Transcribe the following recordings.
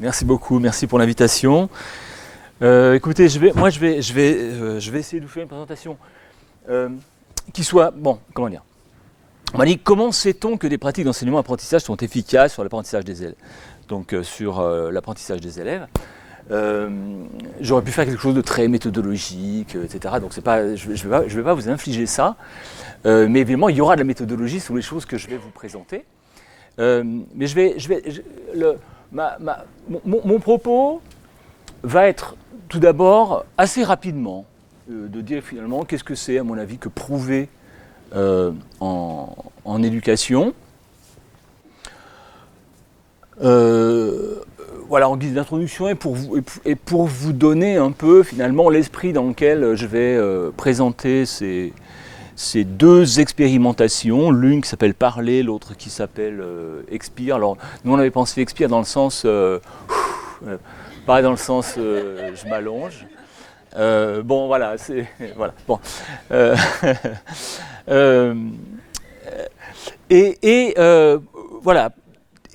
Merci beaucoup, merci pour l'invitation. Écoutez, je vais essayer de vous faire une présentation qui soit, bon, comment dire. On m'a dit, comment sait-on que des pratiques d'enseignement-apprentissage sont efficaces sur l'apprentissage des élèves? Donc sur l'apprentissage des élèves. J'aurais pu faire quelque chose de très méthodologique, etc. Donc je ne vais pas vous infliger ça. Mais évidemment, il y aura de la méthodologie sur les choses que je vais vous présenter. Mais mon propos va être tout d'abord assez rapidement de dire finalement qu'est-ce que c'est à mon avis que prouver en éducation. Voilà, en guise d'introduction et pour vous donner un peu finalement l'esprit dans lequel je vais présenter ces deux expérimentations, l'une qui s'appelle Parler, l'autre qui s'appelle Expire. Alors nous on avait pensé Expire dans le sens, pas dans le sens je m'allonge. Bon voilà, c'est voilà. Bon. Voilà.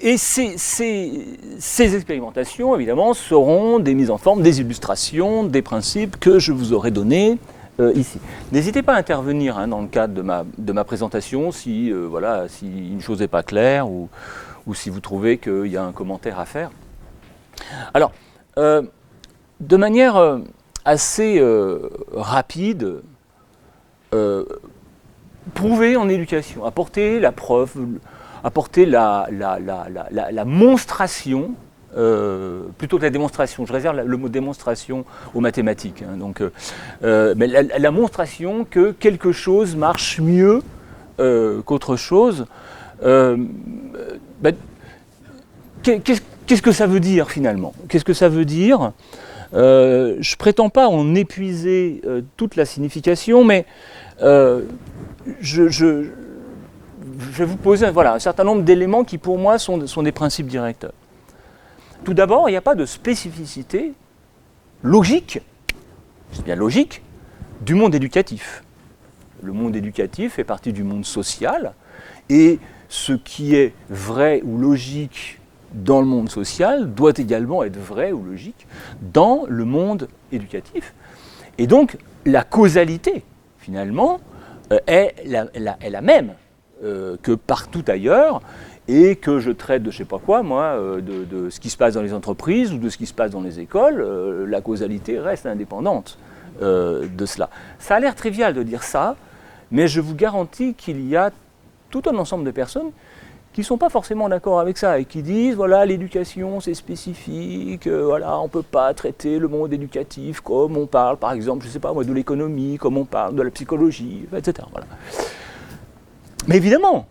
Et ces expérimentations, évidemment, seront des mises en forme, des illustrations, des principes que je vous aurai donnés ici. N'hésitez pas à intervenir dans le cadre de ma présentation si, voilà, si une chose n'est pas claire ou si vous trouvez qu'il y a un commentaire à faire. Alors, de manière assez rapide, prouver en éducation, apporter la preuve, apporter la monstration, plutôt que la démonstration, je réserve le mot démonstration aux mathématiques, mais la monstration que quelque chose marche mieux qu'autre chose. Qu'est-ce que ça veut dire finalement? Qu'est-ce que ça veut dire? Je ne prétends pas en épuiser toute la signification, mais je vais vous poser un certain nombre d'éléments qui pour moi sont des principes directeurs. Tout d'abord, il n'y a pas de spécificité logique, c'est bien logique, du monde éducatif. Le monde éducatif fait partie du monde social et ce qui est vrai ou logique dans le monde social doit également être vrai ou logique dans le monde éducatif. Et donc, la causalité, finalement, est la même que partout ailleurs, et que je traite de je ne sais pas quoi, moi, de ce qui se passe dans les entreprises ou de ce qui se passe dans les écoles, la causalité reste indépendante de cela. Ça a l'air trivial de dire ça, mais je vous garantis qu'il y a tout un ensemble de personnes qui ne sont pas forcément d'accord avec ça et qui disent, voilà, l'éducation c'est spécifique, voilà, on ne peut pas traiter le monde éducatif comme on parle, par exemple, je ne sais pas moi, de l'économie, comme on parle de la psychologie, etc. Voilà. Mais évidemment,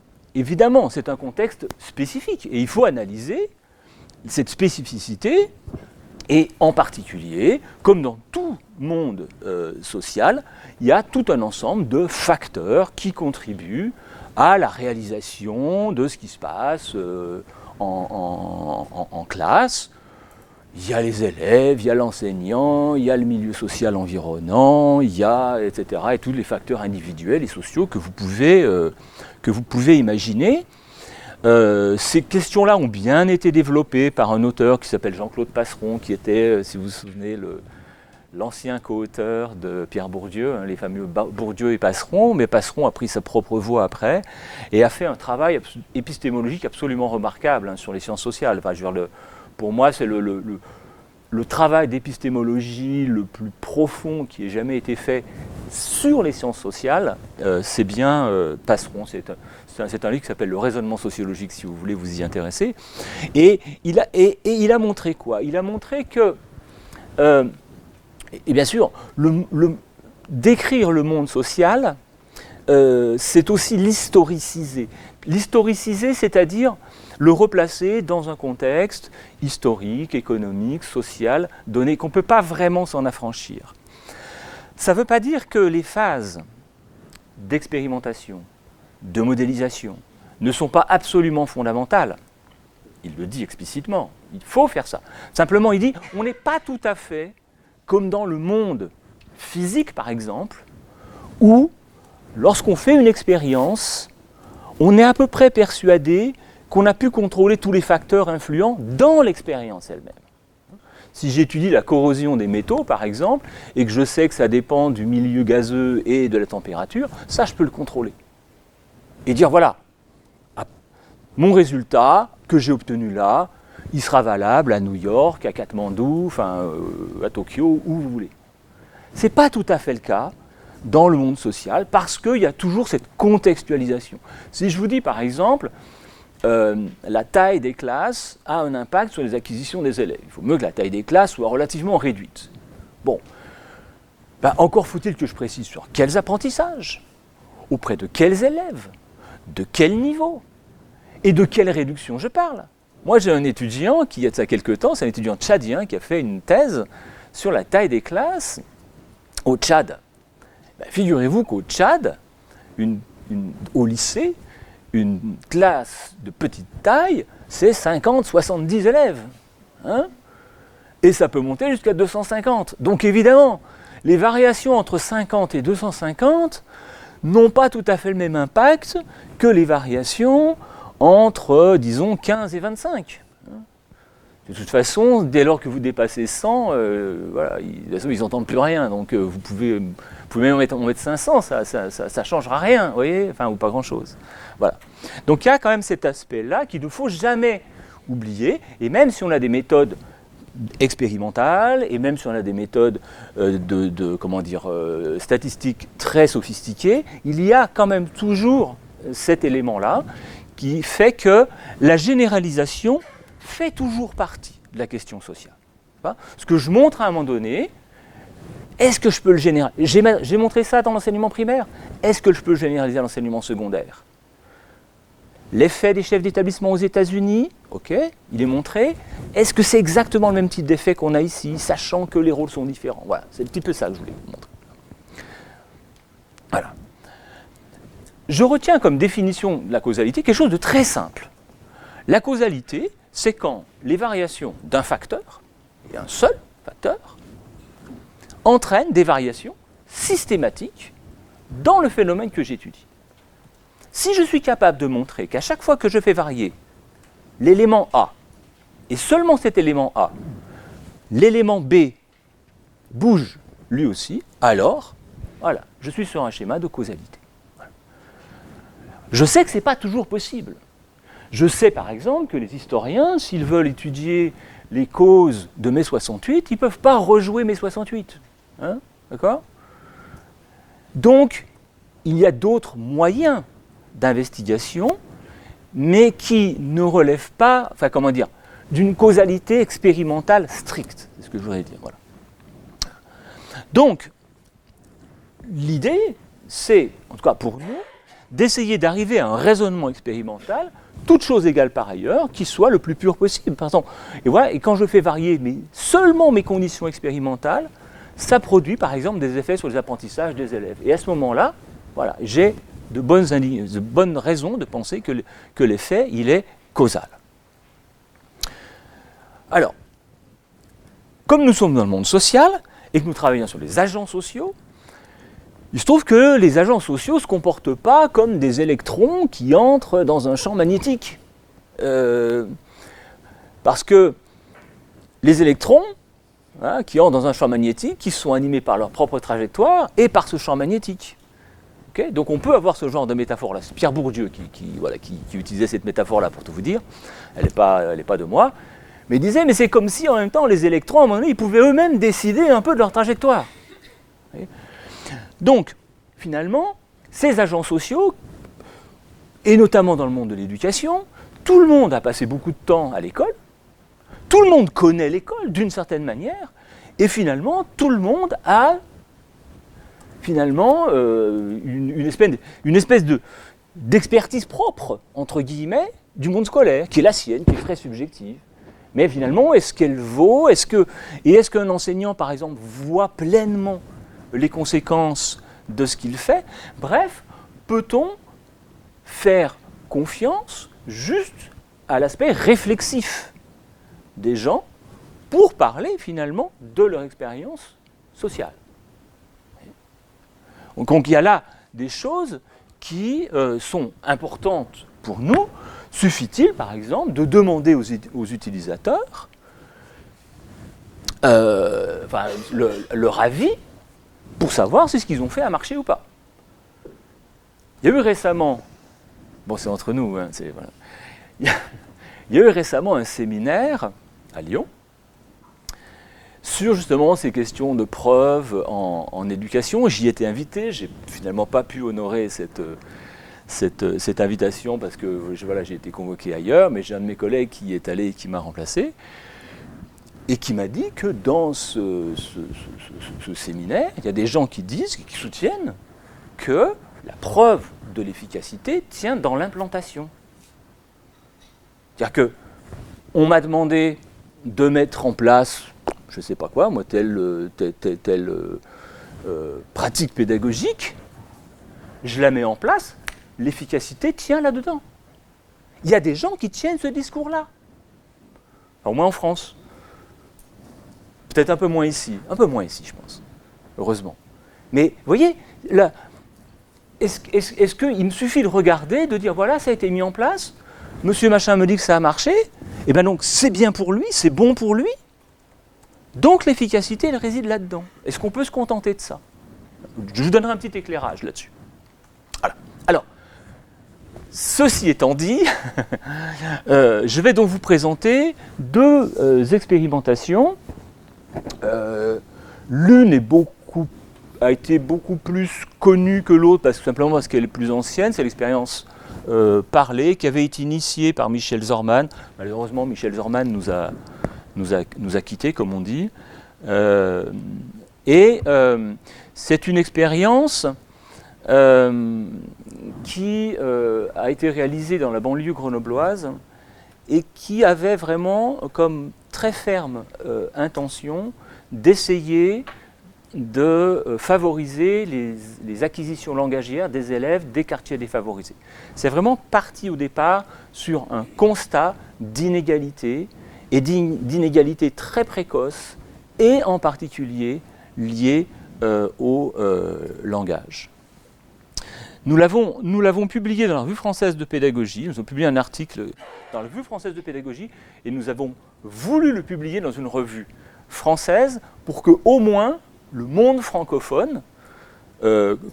c'est un contexte spécifique et il faut analyser cette spécificité et en particulier, comme dans tout monde social, il y a tout un ensemble de facteurs qui contribuent à la réalisation de ce qui se passe en classe. Il y a les élèves, il y a l'enseignant, il y a le milieu social environnant, il y a, etc., et tous les facteurs individuels et sociaux que vous pouvez imaginer. Ces questions-là ont bien été développées par un auteur qui s'appelle Jean-Claude Passeron, qui était, si vous vous souvenez, l'ancien co-auteur de Pierre Bourdieu, les fameux Bourdieu et Passeron, mais Passeron a pris sa propre voie après et a fait un travail épistémologique absolument remarquable sur les sciences sociales. Enfin, pour moi, c'est le travail d'épistémologie le plus profond qui ait jamais été fait sur les sciences sociales, c'est bien Passeron. C'est un livre qui s'appelle Le raisonnement sociologique, si vous voulez vous y intéresser. Et il a montré quoi? Il a montré que, et bien sûr, décrire le monde social, c'est aussi l'historiciser. L'historiciser, c'est-à-dire le replacer dans un contexte historique, économique, social, donné, qu'on ne peut pas vraiment s'en affranchir. Ça ne veut pas dire que les phases d'expérimentation, de modélisation, ne sont pas absolument fondamentales. Il le dit explicitement, il faut faire ça. Simplement, il dit, on n'est pas tout à fait comme dans le monde physique, par exemple, où, lorsqu'on fait une expérience, on est à peu près persuadé qu'on a pu contrôler tous les facteurs influents dans l'expérience elle-même. Si j'étudie la corrosion des métaux, par exemple, et que je sais que ça dépend du milieu gazeux et de la température, ça, je peux le contrôler. Et dire, voilà, mon résultat que j'ai obtenu là, il sera valable à New York, à Katmandou, enfin, à Tokyo, où vous voulez. Ce n'est pas tout à fait le cas dans le monde social, parce qu'il y a toujours cette contextualisation. Si je vous dis, par exemple, la taille des classes a un impact sur les acquisitions des élèves. Il faut mieux que la taille des classes soit relativement réduite. Bon, ben, encore faut-il que je précise sur quels apprentissages, auprès de quels élèves, de quel niveau, et de quelle réduction je parle. Moi, j'ai un étudiant qui, il y a de ça quelques temps, c'est un étudiant tchadien qui a fait une thèse sur la taille des classes au Tchad. Ben, figurez-vous qu'au Tchad, au lycée, une classe de petite taille, c'est 50-70 élèves. Hein, et ça peut monter jusqu'à 250. Donc évidemment, les variations entre 50 et 250 n'ont pas tout à fait le même impact que les variations entre, disons, 15 et 25. De toute façon, dès lors que vous dépassez 100, voilà, ils n'entendent plus rien. Donc vous pouvez même en mettre 500, ça ne changera rien, vous voyez, enfin, ou pas grand-chose. Voilà. Donc il y a quand même cet aspect-là qu'il ne faut jamais oublier. Et même si on a des méthodes expérimentales, et même si on a des méthodes statistiques très sophistiquées, il y a quand même toujours cet élément-là qui fait que la généralisation fait toujours partie de la question sociale. Ce que je montre à un moment donné, est-ce que je peux le généraliser ? J'ai montré ça dans l'enseignement primaire. Est-ce que je peux le généraliser à l'enseignement secondaire ? L'effet des chefs d'établissement aux États-Unis, ok, il est montré. Est-ce que c'est exactement le même type d'effet qu'on a ici, sachant que les rôles sont différents ? Voilà, c'est un petit peu ça que je voulais vous montrer. Voilà. Je retiens comme définition de la causalité quelque chose de très simple. La causalité, c'est quand les variations d'un facteur, et un seul facteur, entraînent des variations systématiques dans le phénomène que j'étudie. Si je suis capable de montrer qu'à chaque fois que je fais varier l'élément A, et seulement cet élément A, l'élément B bouge lui aussi, alors, voilà, je suis sur un schéma de causalité. Voilà. Je sais que ce n'est pas toujours possible. Je sais par exemple que les historiens, s'ils veulent étudier les causes de mai 68, ils ne peuvent pas rejouer mai 68. Hein, d'accord ? Donc, il y a d'autres moyens d'investigation, mais qui ne relèvent pas, enfin comment dire, d'une causalité expérimentale stricte. C'est ce que je voudrais dire. Voilà. Donc, l'idée, c'est, en tout cas pour nous, d'essayer d'arriver à un raisonnement expérimental, toutes choses égales par ailleurs, qui soit le plus pur possible. Par exemple, et voilà, et quand je fais varier seulement mes conditions expérimentales, ça produit par exemple des effets sur les apprentissages des élèves. Et à ce moment-là, voilà, j'ai de bonnes raisons de penser que l'effet, il est causal. Alors, comme nous sommes dans le monde social, et que nous travaillons sur les agents sociaux, il se trouve que les agents sociaux ne se comportent pas comme des électrons qui entrent dans un champ magnétique. Parce que les électrons, hein, qui entrent dans un champ magnétique, qui sont animés par leur propre trajectoire et par ce champ magnétique. Okay, donc on peut avoir ce genre de métaphore-là. C'est Pierre Bourdieu qui utilisait cette métaphore-là, pour tout vous dire. Elle n'est pas de moi. Mais il disait, mais c'est comme si en même temps les électrons, à un moment donné, ils pouvaient eux-mêmes décider un peu de leur trajectoire. Okay. Donc, finalement, ces agents sociaux, et notamment dans le monde de l'éducation, tout le monde a passé beaucoup de temps à l'école, tout le monde connaît l'école d'une certaine manière, et finalement, tout le monde a finalement une espèce d'expertise propre, entre guillemets, du monde scolaire, qui est la sienne, qui est très subjective. Mais finalement, est-ce qu'elle vaut ? Est-ce qu'un enseignant, par exemple, voit pleinement les conséquences de ce qu'il fait ? Bref, peut-on faire confiance juste à l'aspect réflexif des gens pour parler finalement de leur expérience sociale ? Donc il y a là des choses qui sont importantes pour nous Suffit-il, par exemple, de demander aux utilisateurs leur avis pour savoir si ce qu'ils ont fait a marché ou pas. Il y a eu récemment, bon c'est entre nous, hein, voilà. Il y a eu récemment un séminaire à Lyon sur justement ces questions de preuves en éducation. J'y étais invité, j'ai finalement pas pu honorer cette invitation parce que voilà, j'ai été convoqué ailleurs, mais j'ai un de mes collègues qui est allé et qui m'a remplacé et qui m'a dit que dans ce séminaire, il y a des gens qui disent, qui soutiennent que la preuve de l'efficacité tient dans l'implantation. C'est-à-dire qu'on m'a demandé de mettre en place, je ne sais pas quoi, moi, telle pratique pédagogique, je la mets en place, l'efficacité tient là-dedans. Il y a des gens qui tiennent ce discours-là. Au moins en France. Peut-être un peu moins ici, je pense, heureusement. Mais, vous voyez, là, est-ce qu'il me suffit de regarder, de dire, voilà, ça a été mis en place, monsieur machin me dit que ça a marché, et bien donc c'est bien pour lui, c'est bon pour lui, donc l'efficacité, elle réside là-dedans. Est-ce qu'on peut se contenter de ça? Je vous donnerai un petit éclairage là-dessus. Voilà. Alors, ceci étant dit, je vais donc vous présenter deux expérimentations. L'une a été beaucoup plus connue que l'autre, simplement parce qu'elle est plus ancienne, c'est l'expérience parlée, qui avait été initiée par Michel Zorman. Malheureusement, Michel Zorman nous a quittés, comme on dit. C'est une expérience qui a été réalisée dans la banlieue grenobloise et qui avait vraiment comme très ferme intention d'essayer de favoriser les acquisitions langagières des élèves des quartiers défavorisés. C'est vraiment parti au départ sur un constat d'inégalité, et d'inégalité très précoce, et en particulier liée au langage. Nous l'avons publié dans la Revue française de pédagogie, nous avons publié un article dans la Revue française de pédagogie, et nous avons voulu le publier dans une revue française pour que au moins le monde francophone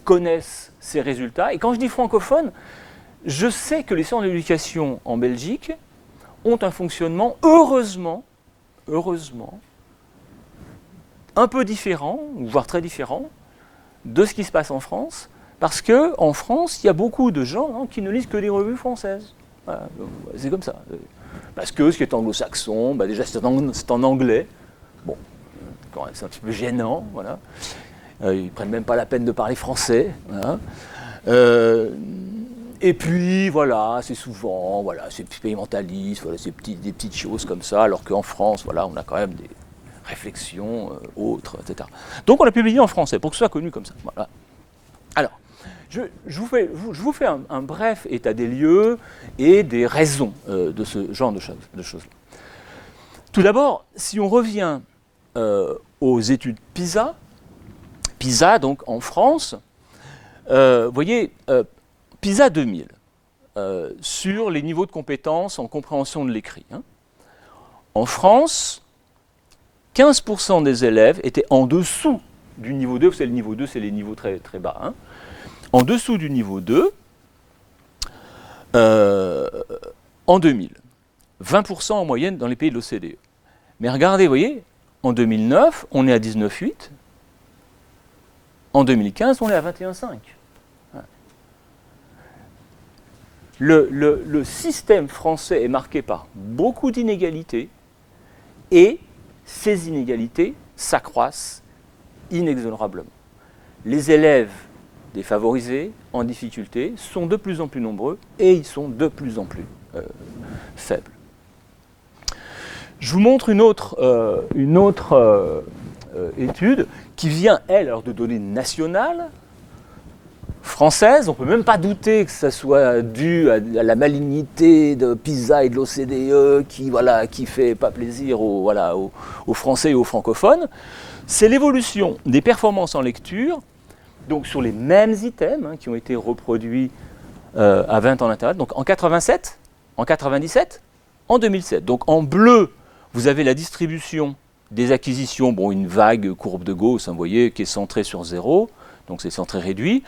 connaisse ces résultats. Et quand je dis francophone, je sais que les centres d'éducation en Belgique ont un fonctionnement, heureusement, un peu différent, voire très différent, de ce qui se passe en France, parce qu'en France, il y a beaucoup de gens qui ne lisent que des revues françaises. Voilà, c'est comme ça. Parce que ce qui est anglo-saxon, déjà c'est en anglais. Bon, c'est un petit peu gênant, voilà. Ils ne prennent même pas la peine de parler français. Voilà. Et puis, voilà, c'est souvent, voilà, c'est expérimentaliste, voilà, des petites choses comme ça, alors qu'en France, voilà, on a quand même des réflexions autres, etc. Donc on l'a publié en français, pour que ce soit connu comme ça. Voilà. Alors, je vous fais un bref état des lieux et des raisons de ce genre de choses-là. Tout d'abord, si on revient aux études PISA, donc en France, vous voyez, PISA 2000, sur les niveaux de compétences en compréhension de l'écrit. En France, 15% des élèves étaient en dessous du niveau 2, vous savez, le niveau 2, c'est les niveaux très, très bas, en dessous du niveau 2, en 2000. 20% en moyenne dans les pays de l'OCDE. Mais regardez, vous voyez, en 2009, on est à 19,8. En 2015, on est à 21,5. Le système français est marqué par beaucoup d'inégalités, et ces inégalités s'accroissent inexorablement. Les élèves défavorisés, en difficulté, sont de plus en plus nombreux, et ils sont de plus en plus faibles. Je vous montre une autre étude qui vient, elle, alors de données nationales, françaises. On ne peut même pas douter que ça soit dû à la malignité de PISA et de l'OCDE qui fait pas plaisir aux Français et aux francophones. C'est l'évolution des performances en lecture, donc sur les mêmes items qui ont été reproduits à 20 ans d'intervalle. Donc en 87, En 97, en 2007. Donc en bleu, vous avez la distribution des acquisitions, bon, une vague courbe de Gauss, hein, vous voyez, qui est centrée sur 0, donc c'est centré réduit.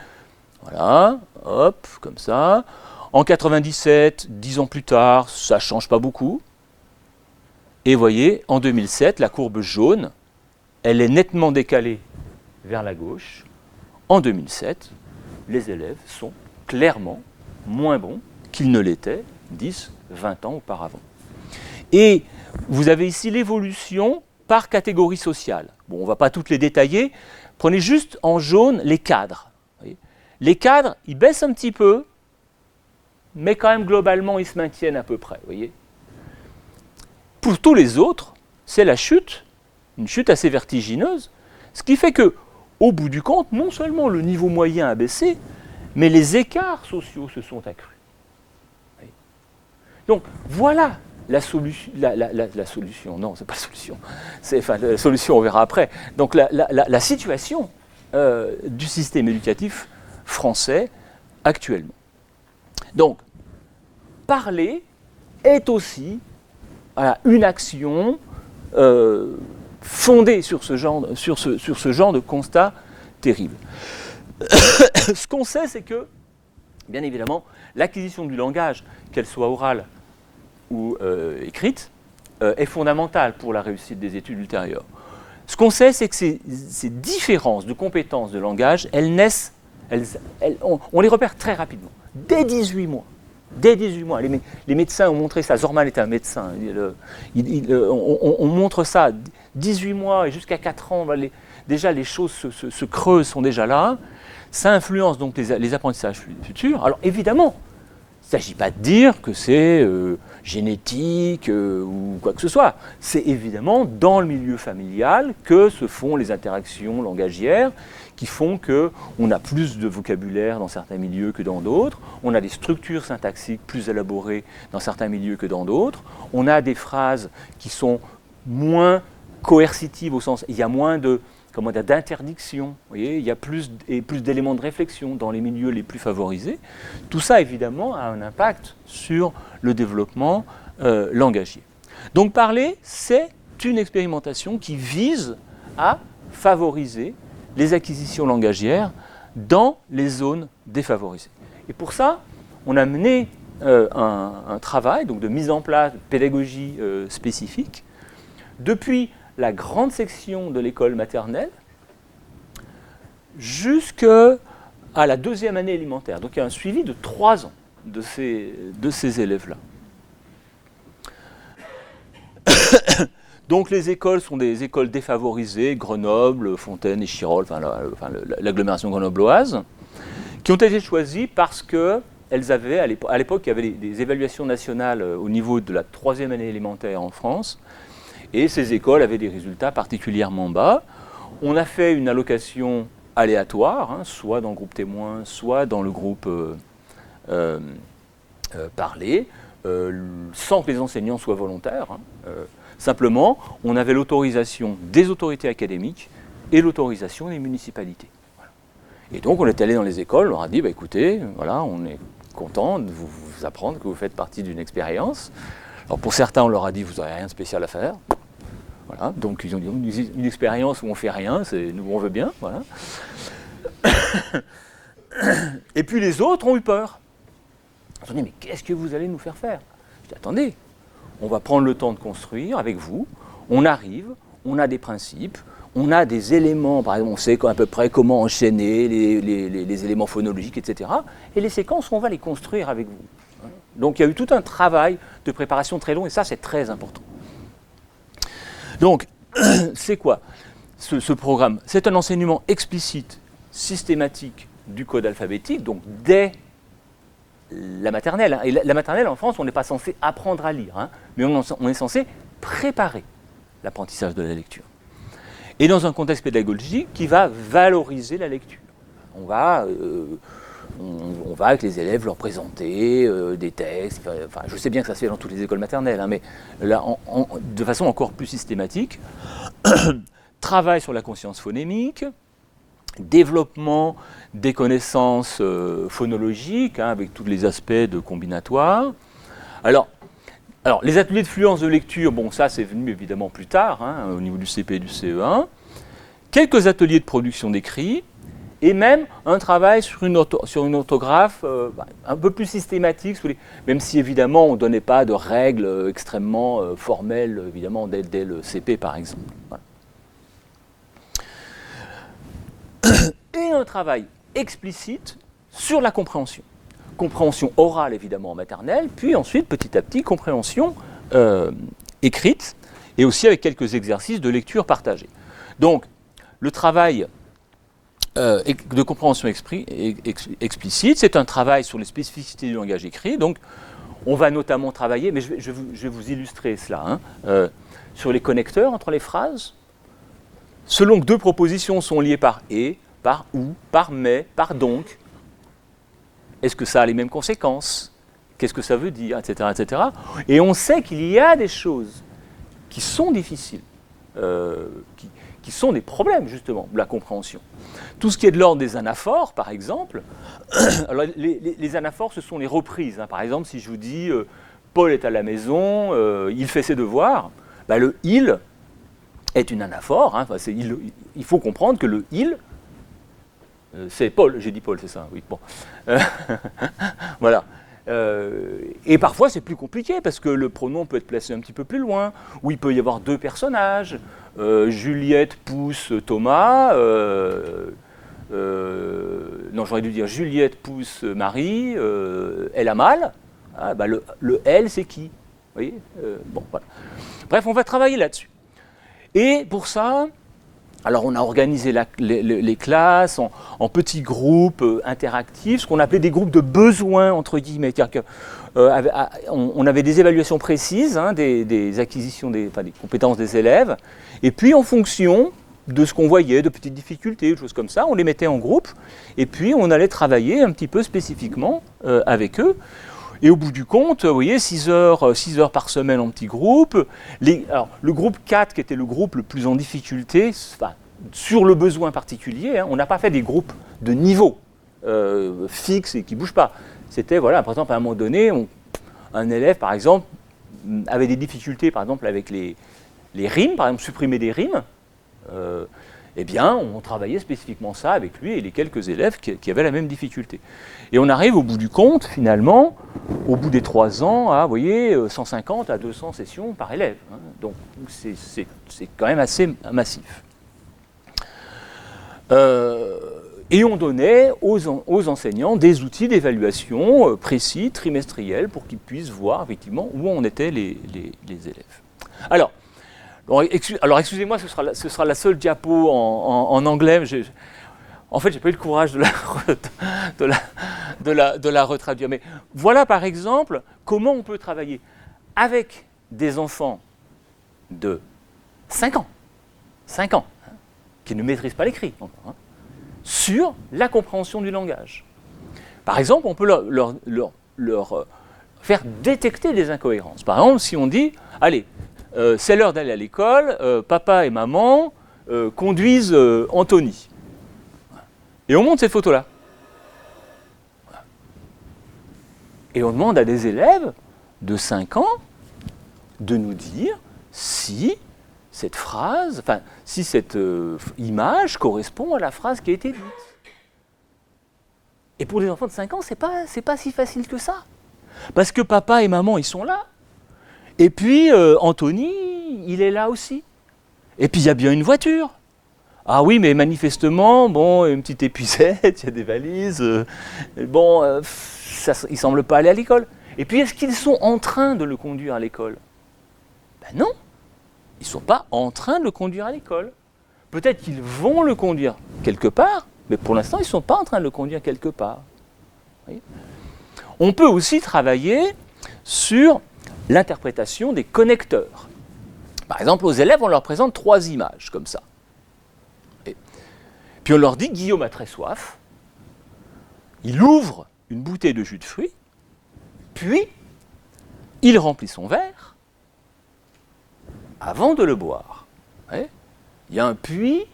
Voilà, hop, comme ça. En 97, 10 ans plus tard, ça ne change pas beaucoup. Et vous voyez, en 2007, la courbe jaune, elle est nettement décalée vers la gauche. En 2007, les élèves sont clairement moins bons qu'ils ne l'étaient 10, 20 ans auparavant. Et vous avez ici l'évolution par catégorie sociale. Bon, on ne va pas toutes les détailler. Prenez juste en jaune les cadres. Les cadres, ils baissent un petit peu, mais quand même globalement, ils se maintiennent à peu près. Voyez. Pour tous les autres, c'est la chute, une chute assez vertigineuse, ce qui fait que, au bout du compte, non seulement le niveau moyen a baissé, mais les écarts sociaux se sont accrus. Donc voilà la solution. La solution, non, c'est pas la solution. Enfin, la solution, on verra après. Donc la situation du système éducatif français actuellement. Donc, parler est aussi une action fondée sur ce genre de constat terrible. Ce qu'on sait, c'est que, bien évidemment, l'acquisition du langage, qu'elle soit orale ou écrite, est fondamentale pour la réussite des études ultérieures. Ce qu'on sait, c'est que ces différences de compétences de langage, elles naissent, on les repère très rapidement, dès 18 mois. Dès 18 mois, les médecins ont montré ça. Zorman était un médecin. On montre ça. 18 mois et jusqu'à 4 ans, déjà les choses se creusent, sont déjà là. Ça influence donc les apprentissages futurs. Alors évidemment, il ne s'agit pas de dire que c'est génétique ou quoi que ce soit. C'est évidemment dans le milieu familial que se font les interactions langagières qui font qu'on a plus de vocabulaire dans certains milieux que dans d'autres, on a des structures syntaxiques plus élaborées dans certains milieux que dans d'autres, on a des phrases qui sont moins coercitives au sens, il y a moins d'interdiction, il y a plus d'éléments de réflexion dans les milieux les plus favorisés. Tout ça, évidemment, a un impact sur le développement langagier. Donc parler, c'est une expérimentation qui vise à favoriser les acquisitions langagières dans les zones défavorisées. Et pour ça, on a mené un travail donc de mise en place de pédagogie spécifique depuis la grande section de l'école maternelle jusqu'à la 2e année élémentaire. Donc il y a un suivi de 3 ans de ces élèves-là. Donc les écoles sont des écoles défavorisées, Grenoble, Fontaine, Échirolles, l'agglomération grenobloise, qui ont été choisies parce qu'elles avaient, à l'époque, il y avait des évaluations nationales au niveau de la 3e année élémentaire en France, et ces écoles avaient des résultats particulièrement bas. On a fait une allocation aléatoire, soit dans le groupe témoin, soit dans le groupe parlé, sans que les enseignants soient volontaires. Simplement, on avait l'autorisation des autorités académiques et l'autorisation des municipalités. Voilà. Et donc, on est allé dans les écoles, on leur a dit, écoutez, voilà, on est content de vous apprendre que vous faites partie d'une expérience. Alors, pour certains, on leur a dit, vous n'aurez rien de spécial à faire. Voilà. Donc, ils ont dit, une expérience où on ne fait rien, nous, on veut bien. Voilà. Et puis, les autres ont eu peur. Ils se sont dit, mais qu'est-ce que vous allez nous faire faire? Je dis, attendez. On va prendre le temps de construire avec vous, on arrive, on a des principes, on a des éléments, par exemple, on sait à peu près comment enchaîner les éléments phonologiques, etc. Et les séquences, on va les construire avec vous. Donc il y a eu tout un travail de préparation très long, et ça c'est très important. Donc, c'est quoi ce programme? C'est un enseignement explicite, systématique du code alphabétique, donc dès la maternelle. Et la maternelle, en France, on n'est pas censé apprendre à lire, mais on est censé préparer l'apprentissage de la lecture. Et dans un contexte pédagogique qui va valoriser la lecture. On va avec les élèves leur présenter des textes. Enfin, je sais bien que ça se fait dans toutes les écoles maternelles, mais là, de façon encore plus systématique. Travail sur la conscience phonémique, développement des connaissances phonologiques, avec tous les aspects de combinatoire, Alors, les ateliers de fluence de lecture, bon, ça c'est venu évidemment plus tard, hein, au niveau du CP et du CE1. Quelques ateliers de production d'écrit, et même un travail sur une orthographe un peu plus systématique, même si évidemment on ne donnait pas de règles extrêmement formelles, évidemment, dès le CP par exemple. Voilà. Et un travail explicite sur la compréhension. Compréhension orale évidemment en maternelle, puis ensuite petit à petit compréhension écrite, et aussi avec quelques exercices de lecture partagée. Donc le travail de compréhension explicite, c'est un travail sur les spécificités du langage écrit. Donc, on va notamment travailler, mais je vais vous illustrer cela, sur les connecteurs entre les phrases. Selon que deux propositions sont liées par et, par ou, par mais, par donc, est-ce que ça a les mêmes conséquences? Qu'est-ce que ça veut dire, etc., etc. Et on sait qu'il y a des choses qui sont difficiles, qui sont des problèmes, justement, de la compréhension. Tout ce qui est de l'ordre des anaphores, par exemple, alors les anaphores, ce sont les reprises. Par exemple, si je vous dis Paul est à la maison, il fait ses devoirs, le « il » est une anaphore. Il faut comprendre que le « il », c'est Paul, j'ai dit Paul, c'est ça, oui, bon. Voilà. Et parfois, c'est plus compliqué, parce que le pronom peut être placé un petit peu plus loin, ou il peut y avoir deux personnages. Juliette pousse Thomas, non, j'aurais dû dire Juliette pousse Marie, elle a mal. Le elle, c'est qui? Vous voyez, bon, voilà. Bref, on va travailler là-dessus. Et pour ça, alors on a organisé les classes en petits groupes interactifs, ce qu'on appelait des groupes de besoins, entre guillemets. On avait des évaluations précises, des acquisitions, des compétences des élèves, et puis en fonction de ce qu'on voyait, de petites difficultés, de choses comme ça, on les mettait en groupe, et puis on allait travailler un petit peu spécifiquement avec eux. Et au bout du compte, vous voyez, 6 heures par semaine en petits groupes. Alors, le groupe 4, qui était le groupe le plus en difficulté, sur le besoin particulier, on n'a pas fait des groupes de niveau fixes et qui ne bougent pas. C'était, voilà, par exemple, à un moment donné, un élève, par exemple, avait des difficultés, par exemple, avec les rimes, par exemple, supprimer des rimes. Eh bien, on travaillait spécifiquement ça avec lui et les quelques élèves qui avaient la même difficulté. Et on arrive au bout du compte, finalement, au bout des 3 ans, à, vous voyez, 150 à 200 sessions par élève. Donc, c'est quand même assez massif. Et on donnait aux enseignants des outils d'évaluation précis, trimestriels, pour qu'ils puissent voir, effectivement, où en étaient les élèves. Alors, excusez-moi, ce sera la seule diapo en anglais. En fait, j'ai pas eu le courage de la retraduire. Mais voilà, par exemple, comment on peut travailler avec des enfants de 5 ans, qui ne maîtrisent pas l'écrit, sur la compréhension du langage. Par exemple, on peut leur faire détecter des incohérences. Par exemple, si on dit, allez, c'est l'heure d'aller à l'école, papa et maman conduisent Anthony. Et on montre cette photo-là. Et on demande à des élèves de 5 ans de nous dire si cette phrase, si cette image correspond à la phrase qui a été dite. Et pour les enfants de 5 ans, c'est pas si facile que ça. Parce que papa et maman, ils sont là. Et puis, Anthony, il est là aussi. Et puis, il y a bien une voiture. Ah oui, mais manifestement, bon, une petite épuisette, il y a des valises. Il ne semble pas aller à l'école. Et puis, est-ce qu'ils sont en train de le conduire à l'école? Ben non, ils ne sont pas en train de le conduire à l'école. Peut-être qu'ils vont le conduire quelque part, mais pour l'instant, ils ne sont pas en train de le conduire quelque part. Vous voyez ? On peut aussi travailler sur l'interprétation des connecteurs. Par exemple, aux élèves, on leur présente 3 images, comme ça. Et puis on leur dit, Guillaume a très soif, il ouvre une bouteille de jus de fruits, puis il remplit son verre avant de le boire. Il y a un puis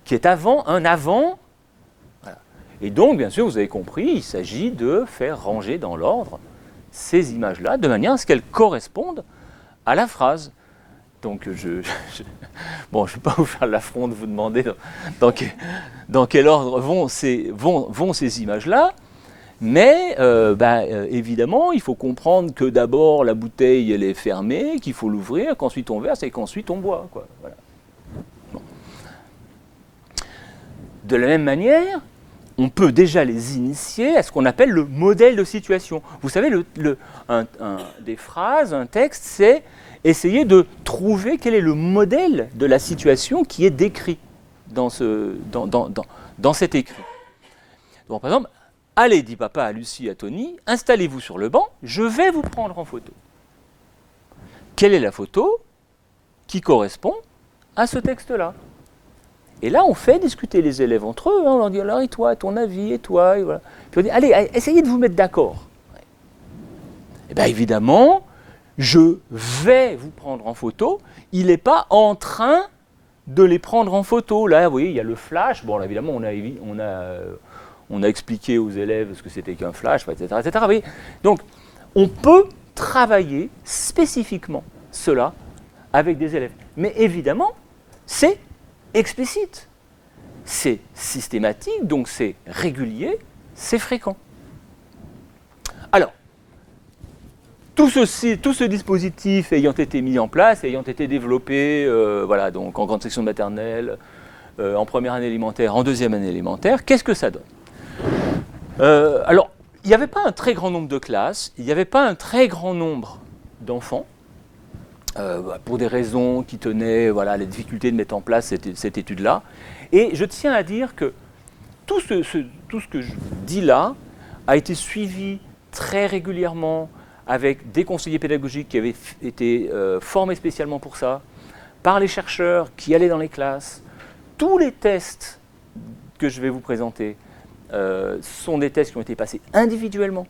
qui est un avant. Voilà. Et donc, bien sûr, vous avez compris, il s'agit de faire ranger dans l'ordre ces images-là de manière à ce qu'elles correspondent à la phrase. Donc, bon, je ne vais pas vous faire l'affront de vous demander dans quel ordre vont ces images-là, mais évidemment, il faut comprendre que d'abord la bouteille elle est fermée, qu'il faut l'ouvrir, qu'ensuite on verse et qu'ensuite on boit, quoi. Voilà. Bon. De la même manière, on peut déjà les initier à ce qu'on appelle le modèle de situation. Vous savez, des phrases, un texte, c'est essayer de trouver quel est le modèle de la situation qui est décrit dans cet écrit. Donc, par exemple, allez, dit papa à Lucie et à Tony, installez-vous sur le banc, je vais vous prendre en photo. Quelle est la photo qui correspond à ce texte-là? Et là, on fait discuter les élèves entre eux, on leur dit, alors, et toi, ton avis, et toi, et voilà. Puis on dit, allez, essayez de vous mettre d'accord. Et bien évidemment, je vais vous prendre en photo, il n'est pas en train de les prendre en photo. Là, vous voyez, il y a le flash. Bon, là, évidemment, on a expliqué aux élèves ce que c'était qu'un flash, etc., etc. Vous voyez. Donc, on peut travailler spécifiquement cela avec des élèves. Mais évidemment, c'est explicite. C'est systématique, donc c'est régulier, c'est fréquent. Alors, tout ce dispositif ayant été mis en place, ayant été développé voilà, donc en grande section de maternelle, en première année élémentaire, en deuxième année élémentaire, qu'est-ce que ça donne? Alors, il n'y avait pas un très grand nombre de classes, il n'y avait pas un très grand nombre d'enfants, pour des raisons qui tenaient la difficulté de mettre en place cette étude-là. Et je tiens à dire que tout ce que je dis là a été suivi très régulièrement avec des conseillers pédagogiques qui avaient été formés spécialement pour ça, par les chercheurs qui allaient dans les classes. Tous les tests que je vais vous présenter sont des tests qui ont été passés individuellement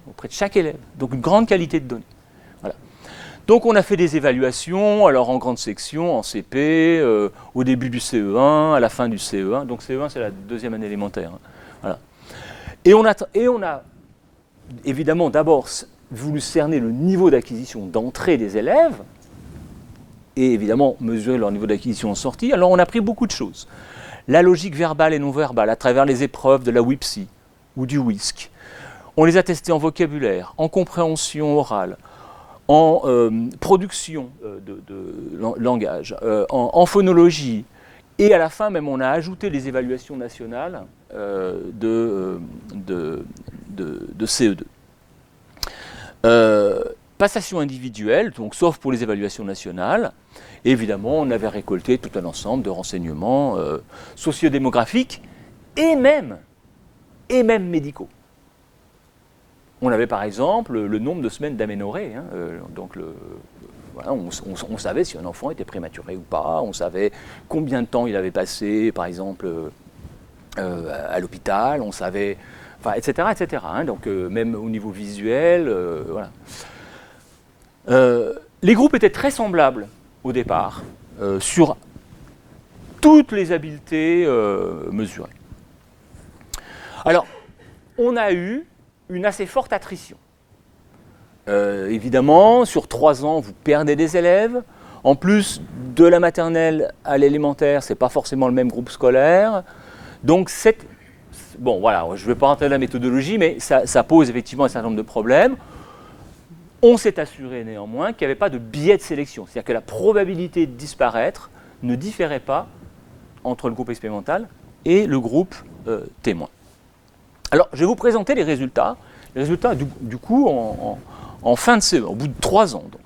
auprès de chaque élève, donc une grande qualité de données. Voilà. Donc on a fait des évaluations, alors en grande section, en CP, au début du CE1, à la fin du CE1, donc CE1 c'est la deuxième année élémentaire. Hein. Voilà. Et on a évidemment d'abord voulu cerner le niveau d'acquisition d'entrée des élèves, et évidemment mesurer leur niveau d'acquisition en sortie. Alors on a pris beaucoup de choses. La logique verbale et non verbale à travers les épreuves de la WIPSI ou du WISC. On les a testés en vocabulaire, en compréhension orale, en production de langage, en phonologie, et à la fin même on a ajouté les évaluations nationales de CE2. Passation individuelle, donc sauf pour les évaluations nationales. Et évidemment, on avait récolté tout un ensemble de renseignements sociodémographiques et même médicaux. On avait par exemple le nombre de semaines d'aménorrhée. Hein, donc voilà, on savait si un enfant était prématuré ou pas, on savait combien de temps il avait passé, par exemple, à l'hôpital, on savait, enfin, etc. etc. Hein, donc même au niveau visuel, voilà. Les groupes étaient très semblables au départ sur toutes les habiletés mesurées. Alors, on a eu une assez forte attrition. Évidemment, sur 3 ans, vous perdez des élèves. En plus, de la maternelle à l'élémentaire, ce n'est pas forcément le même groupe scolaire. Donc, bon, voilà, je ne vais pas rentrer dans la méthodologie, mais ça pose effectivement un certain nombre de problèmes. On s'est assuré néanmoins qu'il n'y avait pas de biais de sélection. C'est-à-dire que la probabilité de disparaître ne différait pas entre le groupe expérimental et le groupe témoin. Alors, je vais vous présenter les résultats. Les résultats, du coup, en fin de CE, au bout de 3 ans. Donc.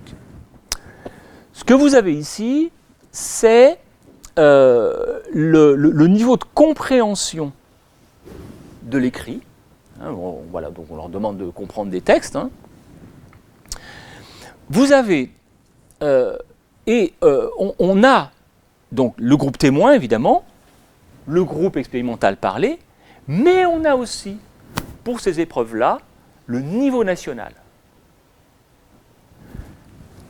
Ce que vous avez ici, c'est le niveau de compréhension de l'écrit. Hein, voilà, donc on leur demande de comprendre des textes. Hein. Vous avez, on a donc le groupe témoin, évidemment, le groupe expérimental parlé, mais on a aussi, pour ces épreuves-là, le niveau national.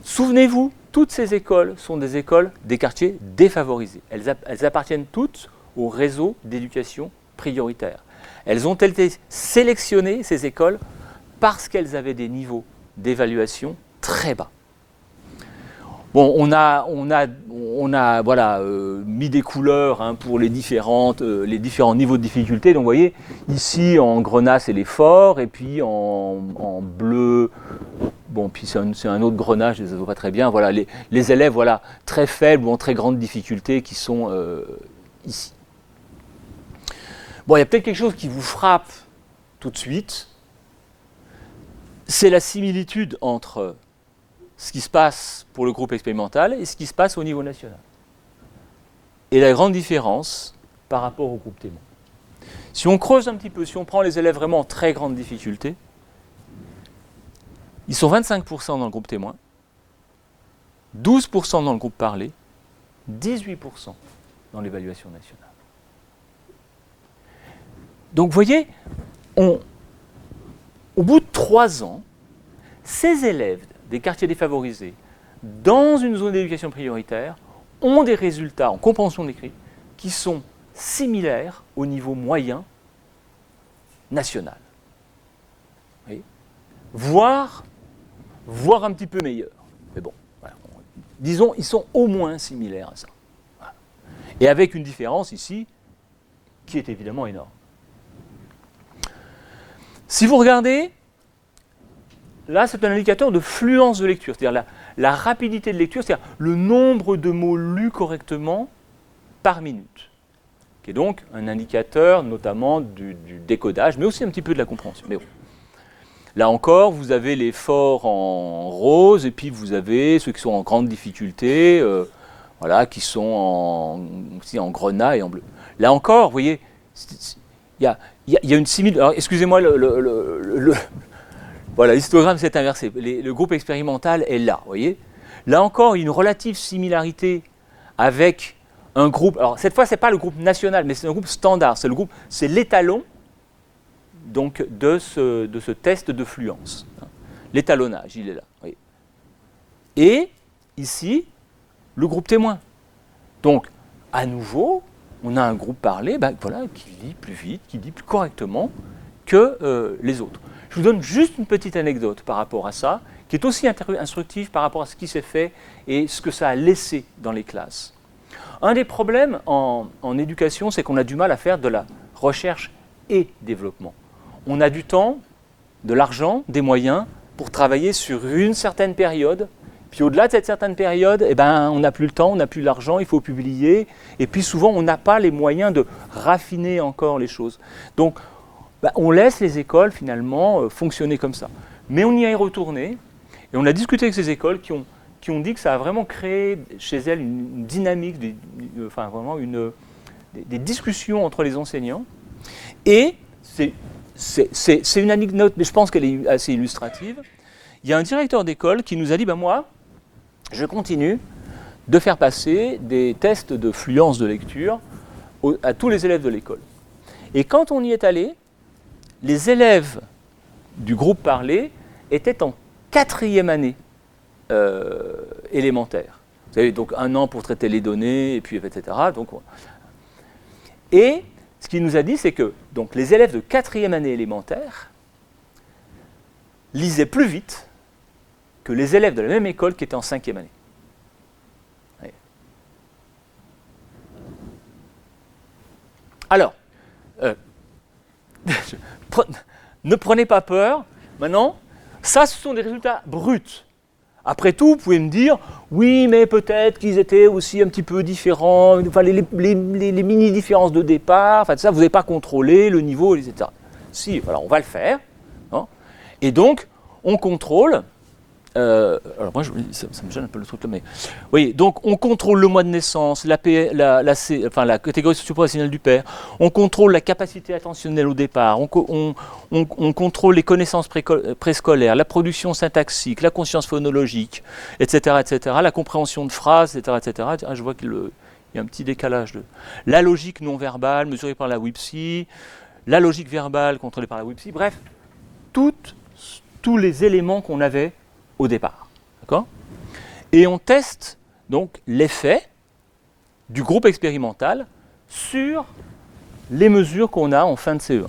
Souvenez-vous, toutes ces écoles sont des écoles des quartiers défavorisés. Elles appartiennent toutes au réseau d'éducation prioritaire. Elles ont été sélectionnées, ces écoles, parce qu'elles avaient des niveaux d'évaluation très bas. Bon, on a voilà, mis des couleurs pour les différents niveaux de difficulté. Donc vous voyez, ici en grenat c'est les forts, et puis en bleu, bon, puis c'est un autre grenat, je ne les vois pas très bien. Voilà, les élèves voilà, très faibles ou en très grande difficulté qui sont ici. Bon, il y a peut-être quelque chose qui vous frappe tout de suite. C'est la similitude entre ce qui se passe pour le groupe expérimental et ce qui se passe au niveau national. Et la grande différence par rapport au groupe témoin. Si on creuse un petit peu, si on prend les élèves vraiment en très grande difficulté, ils sont 25% dans le groupe témoin, 12% dans le groupe parlé, 18% dans l'évaluation nationale. Donc vous voyez, au bout de 3 ans, ces élèves des quartiers défavorisés, dans une zone d'éducation prioritaire, ont des résultats en compréhension d'écrit qui sont similaires au niveau moyen national. Oui. Voire un petit peu meilleurs. Mais bon, voilà. Disons, ils sont au moins similaires à ça. Voilà. Et avec une différence ici qui est évidemment énorme. Si vous regardez, là, c'est un indicateur de fluence de lecture, c'est-à-dire la rapidité de lecture, c'est-à-dire le nombre de mots lus correctement par minute, qui est donc un indicateur notamment du décodage, mais aussi un petit peu de la compréhension. Mais bon. Là encore, vous avez les forts en rose, et puis vous avez ceux qui sont en grande difficulté, voilà, qui sont aussi en grenat et en bleu. Là encore, vous voyez, il y a une similitude. Alors, excusez-moi, voilà, l'histogramme s'est inversé. Le groupe expérimental est là, vous voyez. Là encore, il y a une relative similarité avec un groupe. Alors, cette fois, ce n'est pas le groupe national, mais c'est un groupe standard. C'est l'étalon donc, de ce test de fluence. L'étalonnage, il est là. Vous voyez. Et ici, le groupe témoin. Donc, à nouveau, on a un groupe parlé voilà, qui lit plus vite, qui lit plus correctement que les autres. Je vous donne juste une petite anecdote par rapport à ça, qui est aussi instructive par rapport à ce qui s'est fait et ce que ça a laissé dans les classes. Un des problèmes en éducation, c'est qu'on a du mal à faire de la recherche et développement. On a du temps, de l'argent, des moyens pour travailler sur une certaine période. Puis au-delà de cette certaine période, on n'a plus le temps, on n'a plus l'argent, il faut publier. Et puis souvent, on n'a pas les moyens de raffiner encore les choses. Donc, on laisse les écoles finalement fonctionner comme ça. Mais on y est retourné et on a discuté avec ces écoles qui ont dit que ça a vraiment créé chez elles une dynamique, vraiment des discussions entre les enseignants. Et c'est une anecdote, mais je pense qu'elle est assez illustrative. Il y a un directeur d'école qui nous a dit, moi, je continue de faire passer des tests de fluence de lecture à tous les élèves de l'école. Et quand on y est allé, les élèves du groupe parlé étaient en 4e année élémentaire. Vous savez, donc 1 an pour traiter les données, et puis etc. Et ce qu'il nous a dit, c'est que donc, les élèves de 4e année élémentaire lisaient plus vite que les élèves de la même école qui étaient en 5e année. Oui. Alors, ne prenez pas peur. Maintenant, ça, ce sont des résultats bruts. Après tout, vous pouvez me dire, oui, mais peut-être qu'ils étaient aussi un petit peu différents, les mini-différences de départ, ça, vous n'avez pas contrôlé le niveau, etc. Si, voilà, on va le faire. Hein, et donc, on contrôle. Alors moi, ça me gêne un peu le truc là, mais oui, donc on contrôle le mois de naissance, la catégorie socio-professionnelle du père, on contrôle la capacité attentionnelle au départ, on contrôle les connaissances préscolaires, la production syntaxique, la conscience phonologique, etc., la compréhension de phrases, etc. Ah, je vois qu'il y a un petit décalage. La logique non verbale mesurée par la WIPSI, la logique verbale contrôlée par la WIPSI, bref, tous les éléments qu'on avait au départ. D'accord ? Et on teste donc l'effet du groupe expérimental sur les mesures qu'on a en fin de CE1.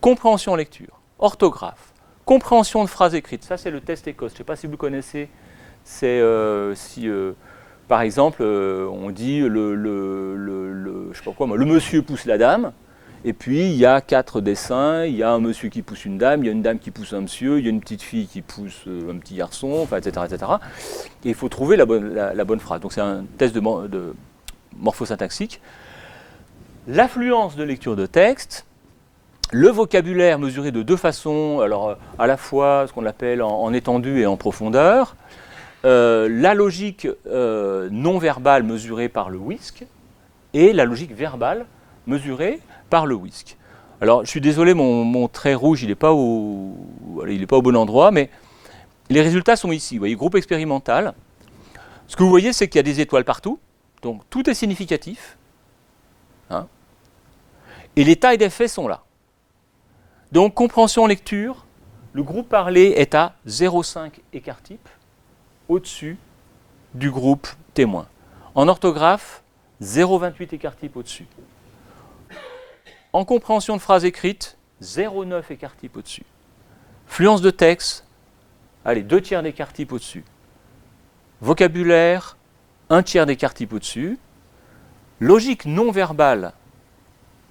Compréhension lecture, orthographe, compréhension de phrases écrites. Ça, c'est le test Écosse. Je ne sais pas si vous le connaissez. C'est par exemple, on dit je sais pas quoi, le monsieur pousse la dame. Et puis, il y a 4 dessins, il y a un monsieur qui pousse une dame, il y a une dame qui pousse un monsieur, il y a une petite fille qui pousse un petit garçon, enfin, etc., etc. Et il faut trouver la bonne phrase. Donc, c'est un test de morphosyntaxique. L'affluence de lecture de texte, le vocabulaire mesuré de 2 façons, alors à la fois ce qu'on appelle en étendue et en profondeur, la logique non verbale mesurée par le WISC, et la logique verbale mesurée par le WISC. Alors, je suis désolé, mon trait rouge, il n'est pas au bon endroit, mais les résultats sont ici. Vous voyez, groupe expérimental. Ce que vous voyez, c'est qu'il y a des étoiles partout, donc tout est significatif. Hein, et les tailles d'effets sont là. Donc, compréhension lecture, le groupe parlé est à 0,5 écart type au-dessus du groupe témoin. En orthographe, 0,28 écart type au-dessus. En compréhension de phrases écrites, 0,9 écart type au-dessus. Fluence de texte, allez, 2 tiers d'écart type au-dessus. Vocabulaire, 1 tiers d'écart type au-dessus. Logique non verbale,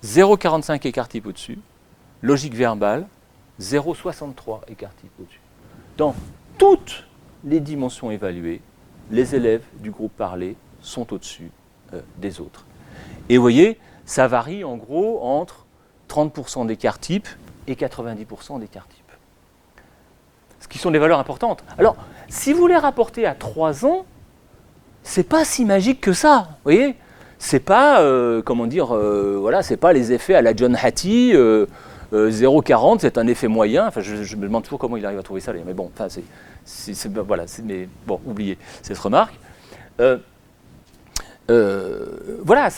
0,45 écart type au-dessus. Logique verbale, 0,63 écart type au-dessus. Dans toutes les dimensions évaluées, les élèves du groupe parlé sont au-dessus des autres. Et vous voyez, ça varie en gros entre 30% d'écart type et 90% d'écart type. Ce qui sont des valeurs importantes. Alors, si vous les rapportez à 3 ans, c'est pas si magique que ça, vous voyez. C'est pas, voilà, c'est pas les effets à la John Hattie, 0,40, c'est un effet moyen. Enfin, je me demande toujours comment il arrive à trouver ça, mais bon, enfin, mais bon, oubliez cette remarque. Voilà,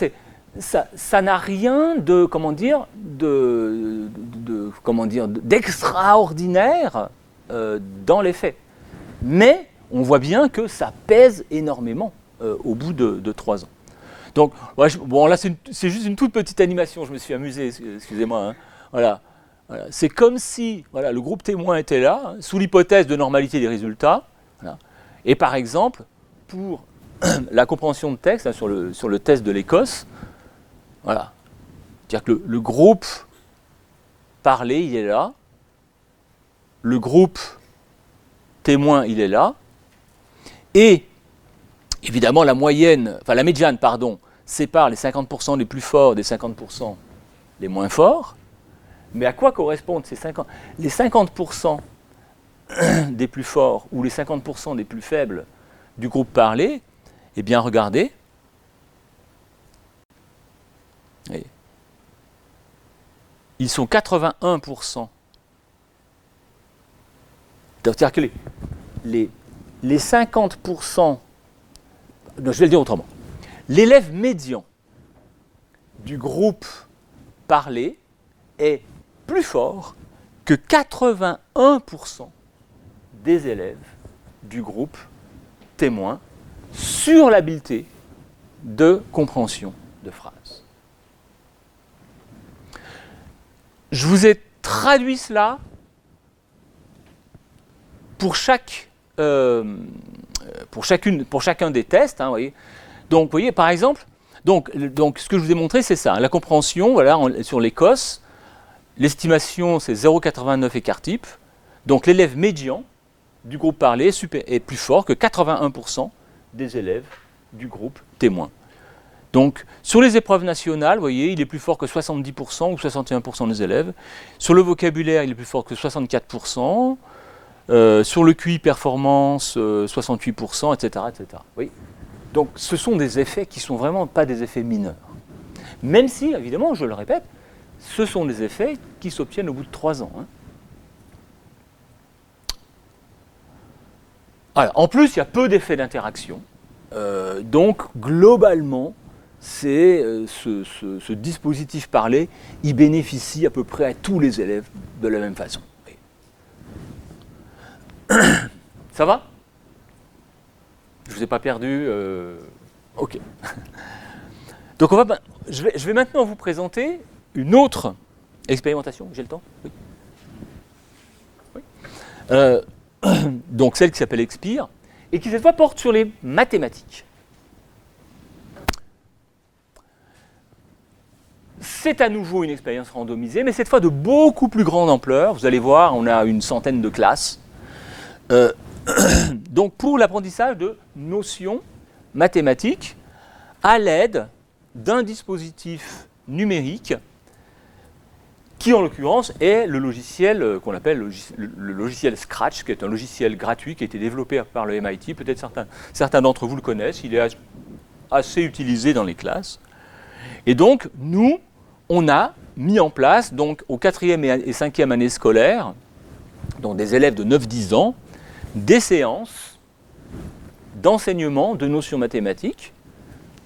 ça n'a rien d'extraordinaire dans les faits. Mais on voit bien que ça pèse énormément au bout de 3 ans. Donc, ouais, bon, là, c'est juste une toute petite animation, je me suis amusé, excusez-moi. Hein. Voilà. C'est comme si le groupe témoin était là, hein, sous l'hypothèse de normalité des résultats. Voilà. Et par exemple, pour la compréhension de texte, hein, sur le test de l'Écosse, voilà. C'est-à-dire que le groupe parlé, il est là. Le groupe témoin, il est là. Et, évidemment, la médiane, sépare les 50% les plus forts des 50% les moins forts. Mais à quoi correspondent les 50% des plus forts ou les 50% des plus faibles du groupe parlé? Eh bien, regardez. Et ils sont 81%. C'est-à-dire que les 50%, non, je vais le dire autrement, l'élève médian du groupe parlé est plus fort que 81% des élèves du groupe témoin sur l'habileté de compréhension de phrases. Je vous ai traduit cela pour chacun des tests. Hein, voyez. Donc, vous voyez, par exemple, donc, ce que je vous ai montré, c'est ça. Hein, la compréhension, voilà, sur l'Écosse, l'estimation, c'est 0,89 écart type. Donc, l'élève médian du groupe parlé est plus fort que 81% des élèves du groupe témoin. Donc, sur les épreuves nationales, vous voyez, il est plus fort que 70% ou 61% des élèves. Sur le vocabulaire, il est plus fort que 64%. Sur le QI performance, 68%, etc., etc. Oui. Donc, ce sont des effets qui ne sont vraiment pas des effets mineurs. Même si, évidemment, je le répète, ce sont des effets qui s'obtiennent au bout de 3 ans. Hein. Alors, en plus, il y a peu d'effets d'interaction. Donc, globalement, ce dispositif parlé, il bénéficie à peu près à tous les élèves de la même façon. Ça va? Je ne vous ai pas perdu. Ok. Donc, je vais maintenant vous présenter une autre expérimentation. J'ai le temps? Oui. Oui. Euh, donc celle qui s'appelle Expire, et qui cette fois porte sur les mathématiques. C'est à nouveau une expérience randomisée, mais cette fois de beaucoup plus grande ampleur. Vous allez voir, on a une centaine de classes. Donc pour l'apprentissage de notions mathématiques à l'aide d'un dispositif numérique qui en l'occurrence est le logiciel qu'on appelle le logiciel Scratch, qui est un logiciel gratuit qui a été développé par le MIT. Peut-être certains d'entre vous le connaissent, il est assez utilisé dans les classes. Et donc nous, on a mis en place donc, aux 4e et 5e années scolaires, donc des élèves de 9-10 ans, des séances d'enseignement de notions mathématiques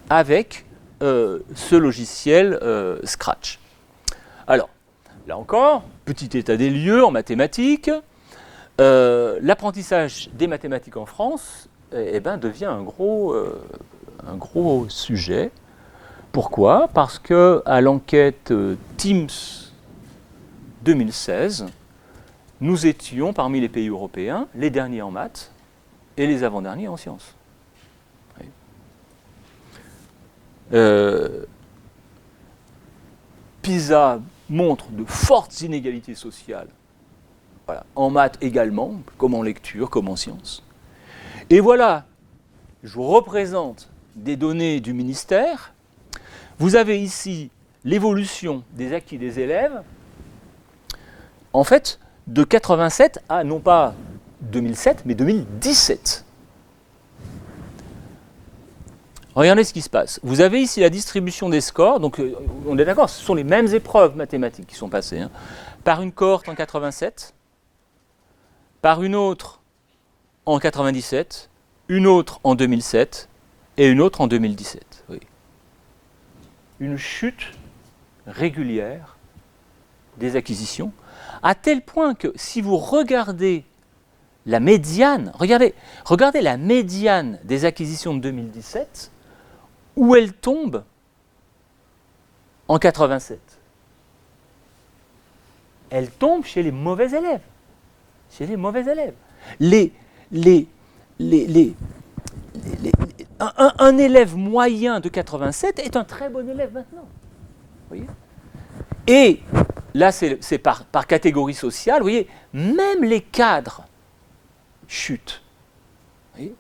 avec ce logiciel Scratch. Alors, là encore, petit état des lieux en mathématiques. L'apprentissage des mathématiques en France devient un gros sujet. Pourquoi ? Parce qu'à l'enquête Teams 2016, nous étions parmi les pays européens les derniers en maths et les avant-derniers en sciences. PISA montre de fortes inégalités sociales, voilà, en maths également, comme en lecture, comme en sciences. Et voilà, je vous représente des données du ministère. Vous avez ici l'évolution des acquis des élèves, en fait, de 87 à non pas 2007, mais 2017. Regardez ce qui se passe. Vous avez ici la distribution des scores. Donc, on est d'accord, ce sont les mêmes épreuves mathématiques qui sont passées. Par une cohorte en 87, par une autre en 97, une autre en 2007 et une autre en 2017. Oui. Une chute régulière des acquisitions, à tel point que si vous regardez la médiane, regardez la médiane des acquisitions de 2017, où elle tombe en 87. Elle tombe chez les mauvais élèves. Chez les mauvais élèves. Un élève moyen de 87 est un très bon élève maintenant. Vous voyez ? Et là, c'est par catégorie sociale. Vous voyez, même les cadres chutent. Vous voyez ?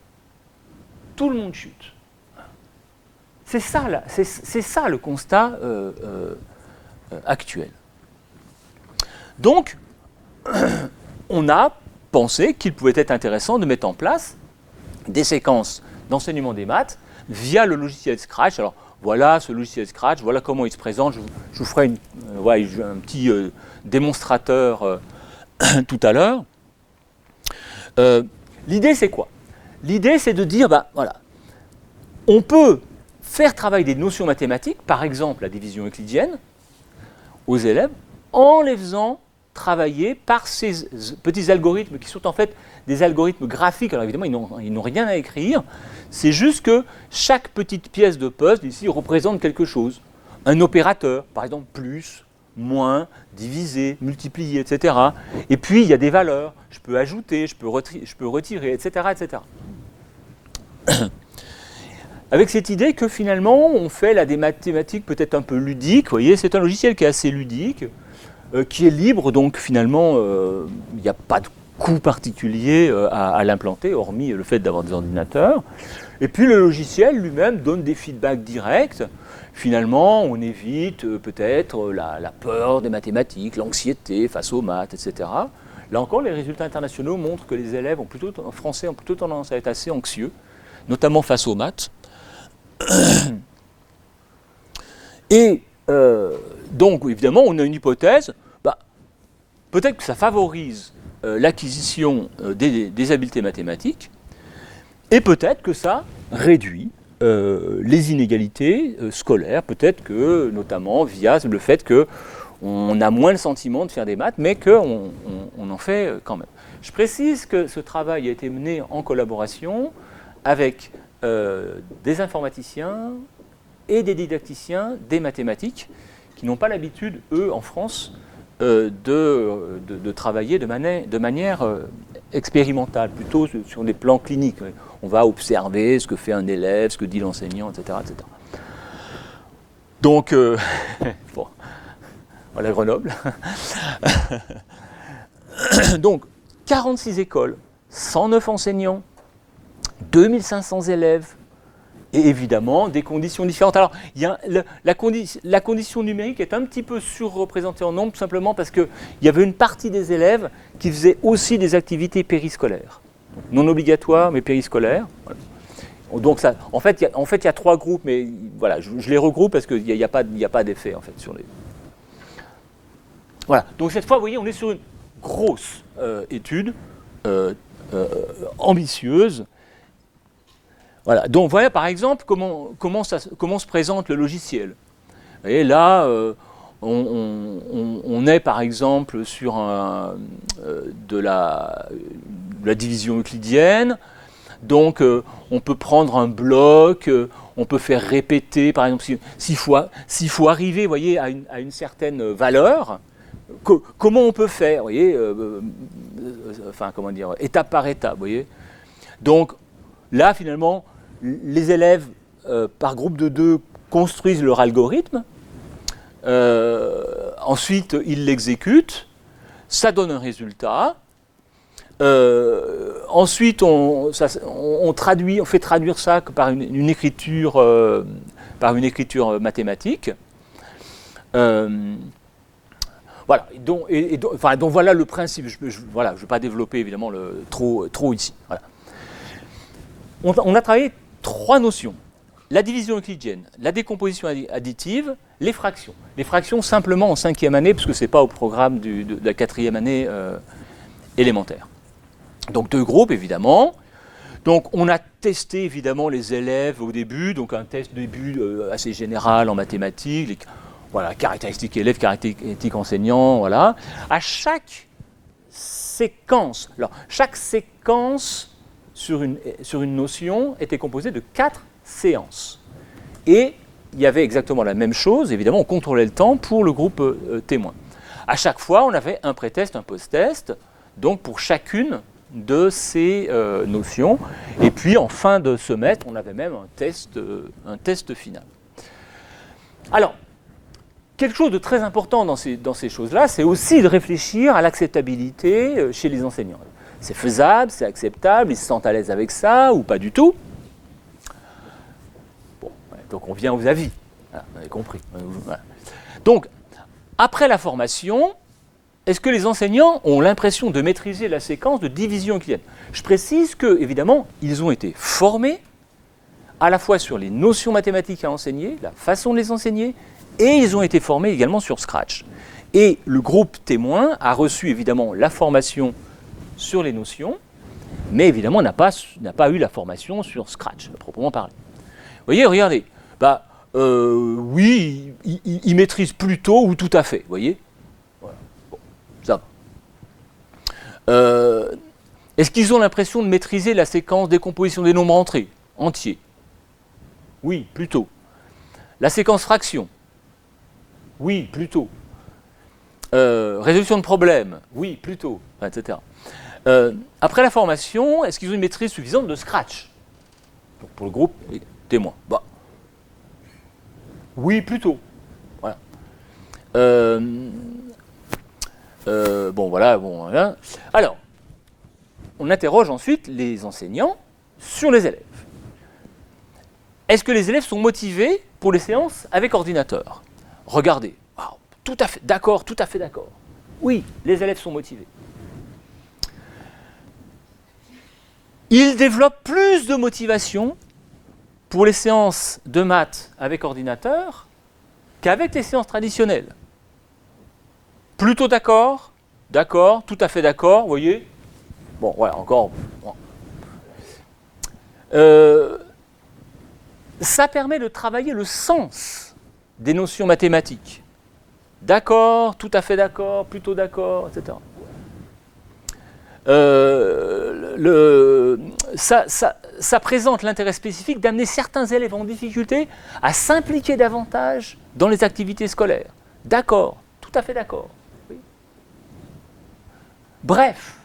Tout le monde chute. C'est ça le constat actuel. Donc, on a pensé qu'il pouvait être intéressant de mettre en place des séquences d'enseignement des maths via le logiciel Scratch. Alors, voilà ce logiciel Scratch, voilà comment il se présente. Je vous ferai un petit démonstrateur tout à l'heure. L'idée, c'est quoi ? L'idée, c'est de dire, voilà, on peut faire travailler des notions mathématiques, par exemple la division euclidienne, aux élèves, en les faisant travailler par ces petits algorithmes qui sont en fait des algorithmes graphiques. Alors évidemment, ils n'ont rien à écrire. C'est juste que chaque petite pièce de puzzle ici représente quelque chose. Un opérateur, par exemple plus, moins, diviser, multiplier, etc. Et puis il y a des valeurs. Je peux ajouter, je peux retirer, etc., etc. Avec cette idée que finalement, on fait là des mathématiques peut-être un peu ludiques. Vous voyez, c'est un logiciel qui est assez ludique, qui est libre, donc finalement, il n'y a pas de coût particulier à l'implanter, hormis le fait d'avoir des ordinateurs. Et puis le logiciel lui-même donne des feedbacks directs. Finalement, on évite peut-être la peur des mathématiques, l'anxiété face aux maths, etc. Là encore, les résultats internationaux montrent que les élèves français ont plutôt tendance à être assez anxieux, notamment face aux maths. Et donc, évidemment, on a une hypothèse. Peut-être que ça favorise l'acquisition des habiletés mathématiques, et peut-être que ça réduit les inégalités scolaires, peut-être que, notamment via le fait qu'on a moins le sentiment de faire des maths, mais qu'on en fait quand même. Je précise que ce travail a été mené en collaboration avec des informaticiens et des didacticiens des mathématiques qui n'ont pas l'habitude, eux, en France, de travailler de manière expérimentale, plutôt sur des plans cliniques. On va observer ce que fait un élève, ce que dit l'enseignant, etc., etc. Donc, bon, voilà Grenoble. Donc, 46 écoles, 109 enseignants, 2500 élèves, et évidemment des conditions différentes. Alors, il y a la condition numérique est un petit peu surreprésentée en nombre, tout simplement parce qu'il y avait une partie des élèves qui faisaient aussi des activités périscolaires. Non obligatoires, mais périscolaires. Voilà. Donc, ça, en fait, il y a 3 groupes, mais voilà, je les regroupe parce qu'il n'y a pas d'effet, en fait, sur les... Voilà. Donc, cette fois, vous voyez, on est sur une grosse étude ambitieuse. Voilà. Donc, voilà, par exemple, comment se présente le logiciel. Vous voyez, là, on est, par exemple, sur de la division euclidienne. Donc, on peut prendre un bloc, on peut faire répéter, par exemple, s'il faut arriver, vous voyez, à une certaine valeur, comment on peut faire, vous voyez, enfin, comment dire, étape par étape, vous voyez. Donc, là, finalement, les élèves, par groupe de 2, construisent leur algorithme, ensuite, ils l'exécutent, ça donne un résultat. Ensuite, on fait traduire ça par une écriture mathématique. Voilà. Donc voilà le principe. Je ne vais pas développer évidemment trop ici. Voilà. On a travaillé 3 notions. La division euclidienne, la décomposition additive, les fractions. Les fractions simplement en 5e année, parce que ce n'est pas au programme de la 4e année élémentaire. Donc 2 groupes, évidemment. Donc on a testé, évidemment, les élèves au début, donc un test début assez général en mathématiques, voilà, caractéristiques élèves, caractéristiques enseignants, voilà. À chaque séquence, alors chaque séquence sur une notion était composée de 4 séances. Et il y avait exactement la même chose, évidemment, on contrôlait le temps pour le groupe témoin. À chaque fois, on avait un pré-test, un post-test, donc pour chacune de ces notions. Et puis, en fin de semestre, on avait même un test final. Alors, quelque chose de très important dans ces choses-là, c'est aussi de réfléchir à l'acceptabilité chez les enseignants. C'est faisable, c'est acceptable, ils se sentent à l'aise avec ça ou pas du tout. Bon, donc on vient aux avis. Voilà, vous avez compris. Voilà. Donc, après la formation, est-ce que les enseignants ont l'impression de maîtriser la séquence de division euclidienne? Je précise que, évidemment, ils ont été formés à la fois sur les notions mathématiques à enseigner, la façon de les enseigner, et ils ont été formés également sur Scratch. Et le groupe témoin a reçu évidemment la formation sur les notions, mais évidemment n'a pas eu la formation sur Scratch, à proprement parler. Vous voyez, regardez, oui, ils maîtrisent plutôt ou tout à fait, vous voyez. Voilà. Bon, ça va. Est-ce qu'ils ont l'impression de maîtriser la séquence décomposition des nombres entiers? Oui, plutôt. La séquence fraction? Oui, plutôt. Résolution de problèmes? Oui, plutôt, etc. Après la formation, est-ce qu'ils ont une maîtrise suffisante de Scratch? Donc pour le groupe témoin. Bah. Oui, plutôt. Voilà. Bon, voilà. Alors, on interroge ensuite les enseignants sur les élèves. Est-ce que les élèves sont motivés pour les séances avec ordinateur? Regardez. Wow, tout à fait d'accord, tout à fait d'accord. Oui, les élèves sont motivés. Ils développent plus de motivation pour les séances de maths avec ordinateur qu'avec les séances traditionnelles. Plutôt d'accord, tout à fait d'accord, vous voyez. Bon, voilà, encore. Bon. Ça permet de travailler le sens des notions mathématiques. D'accord, tout à fait d'accord, plutôt d'accord, etc. Ça présente l'intérêt spécifique d'amener certains élèves en difficulté à s'impliquer davantage dans les activités scolaires. D'accord, tout à fait d'accord. Oui. Bref,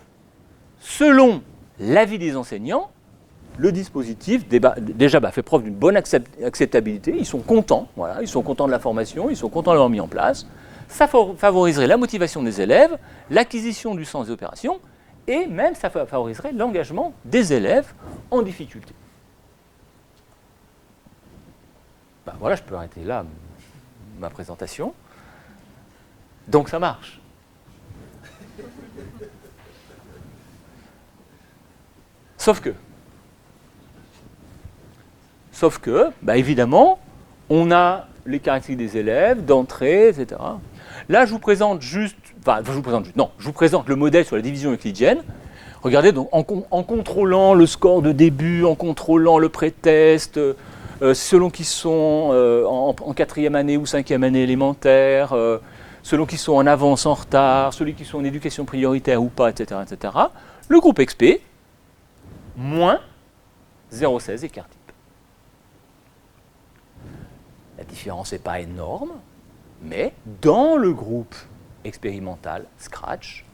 selon l'avis des enseignants, le dispositif déjà fait preuve d'une bonne acceptabilité, ils sont contents, voilà, ils sont contents de la formation, ils sont contents de l'avoir mis en place, ça favoriserait la motivation des élèves, l'acquisition du sens des opérations, et même ça favoriserait l'engagement des élèves en difficulté. Ben voilà, je peux arrêter là ma présentation. Donc ça marche. Sauf que, bah évidemment, on a les caractéristiques des élèves, d'entrée, etc. Là, je vous présente le modèle sur la division euclidienne. Regardez, donc, en contrôlant le score de début, en contrôlant le pré-test, selon qu'ils sont en 4e année ou 5e année élémentaire, selon qu'ils sont en avance, en retard, celui qui sont en éducation prioritaire ou pas, etc., etc. Le groupe XP, moins 0,16 écart type. La différence n'est pas énorme, mais dans le groupe expérimental Scratch,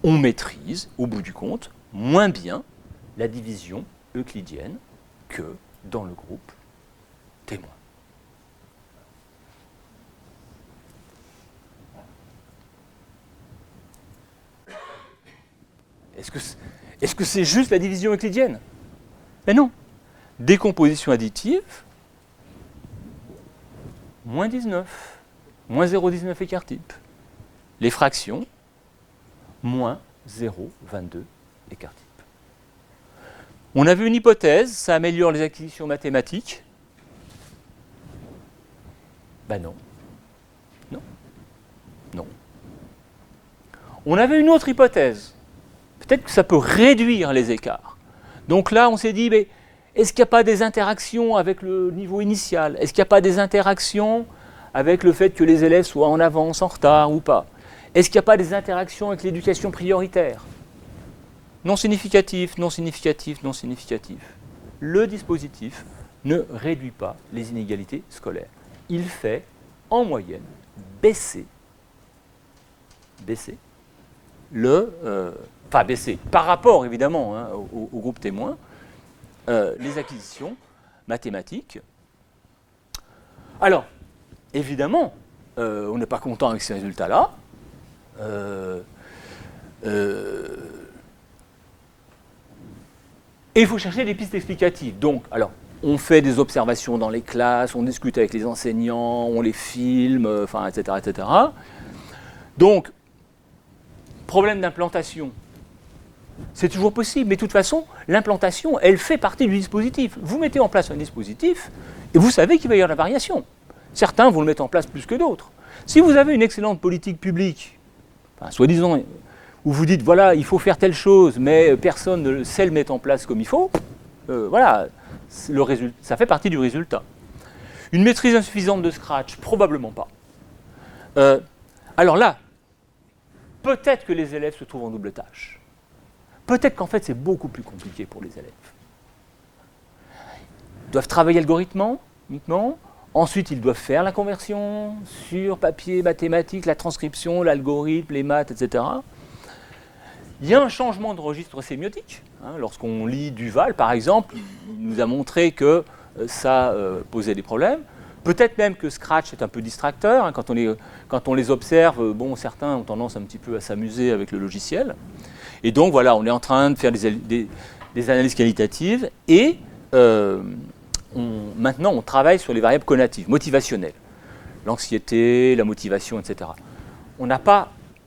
on maîtrise, au bout du compte, moins bien la division euclidienne que dans le groupe témoin. Est-ce que c'est juste la division euclidienne? Mais non. Décomposition additive, moins 19, moins 0,19 écart type. Les fractions, moins 0,22 écart type. On avait une hypothèse, ça améliore les acquisitions mathématiques. Ben non. Non. Non. On avait une autre hypothèse. Peut-être que ça peut réduire les écarts. Donc là, on s'est dit, mais est-ce qu'il n'y a pas des interactions avec le niveau initial? Est-ce qu'il n'y a pas des interactions avec le fait que les élèves soient en avance, en retard ou pas? Est-ce qu'il n'y a pas des interactions avec l'éducation prioritaire? Non significatif, non significatif, non significatif. Le dispositif ne réduit pas les inégalités scolaires. Il fait, en moyenne, baisser baisser, par rapport évidemment au groupe témoin, les acquisitions mathématiques. Alors, évidemment, on n'est pas content avec ces résultats-là. Et il faut chercher des pistes explicatives. Donc, alors, on fait des observations dans les classes, on discute avec les enseignants, on les filme, etc., etc. Donc, problème d'implantation, c'est toujours possible, mais de toute façon, l'implantation, elle fait partie du dispositif. Vous mettez en place un dispositif, et vous savez qu'il va y avoir de la variation. Certains vont le mettre en place plus que d'autres. Si vous avez une excellente politique publique, soi-disant, où vous dites, voilà, il faut faire telle chose, mais personne ne sait le mettre en place comme il faut, voilà, ça fait partie du résultat. Une maîtrise insuffisante de Scratch, probablement pas. Alors là, peut-être que les élèves se trouvent en double tâche. Peut-être qu'en fait, c'est beaucoup plus compliqué pour les élèves. Ils doivent travailler algorithmiquement, ensuite ils doivent faire la conversion sur papier, mathématiques, la transcription, l'algorithme, les maths, etc. Il y a un changement de registre sémiotique. Lorsqu'on lit Duval, par exemple, il nous a montré que ça posait des problèmes. Peut-être même que Scratch est un peu distracteur. Quand on les observe, certains ont tendance un petit peu à s'amuser avec le logiciel. Et donc voilà, on est en train de faire des analyses qualitatives et maintenant on travaille sur les variables cognitives, motivationnelles. L'anxiété, la motivation, etc.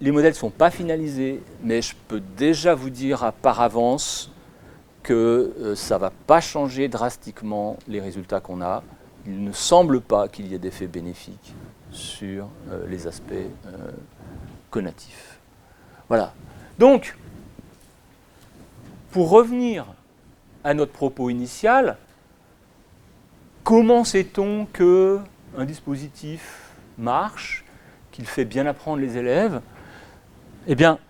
Les modèles ne sont pas finalisés, mais je peux déjà vous dire par avance que ça ne va pas changer drastiquement les résultats qu'on a. Il ne semble pas qu'il y ait d'effet bénéfique sur les aspects cognitifs. Voilà. Donc, pour revenir à notre propos initial, comment sait-on qu'un dispositif marche, qu'il fait bien apprendre les élèves? Eh bien,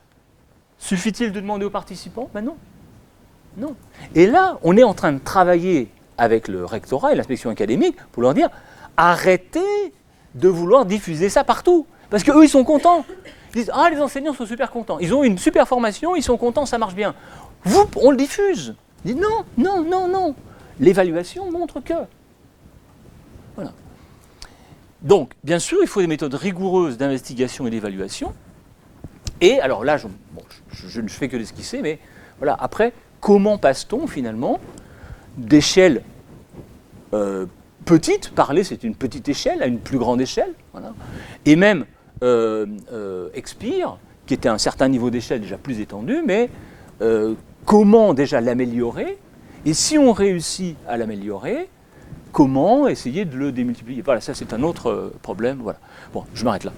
suffit-il de demander aux participants? Ben non. Non. Et là, on est en train de travailler avec le rectorat et l'inspection académique pour leur dire arrêtez de vouloir diffuser ça partout. Parce qu'eux, ils sont contents. Ils disent ah, les enseignants sont super contents. Ils ont une super formation, ils sont contents, ça marche bien. On le diffuse. On dit non, non, non, non. L'évaluation montre que. Voilà. Donc, bien sûr, il faut des méthodes rigoureuses d'investigation et d'évaluation. Et alors là, je ne fais que l'esquisser, mais voilà, après, comment passe-t-on finalement d'échelle petite, parler c'est une petite échelle, à une plus grande échelle, voilà. Et même Expire, qui était à un certain niveau d'échelle déjà plus étendu, mais comment déjà l'améliorer, et si on réussit à l'améliorer, comment essayer de le démultiplier. Voilà, ça c'est un autre problème. Voilà. Bon, je m'arrête là.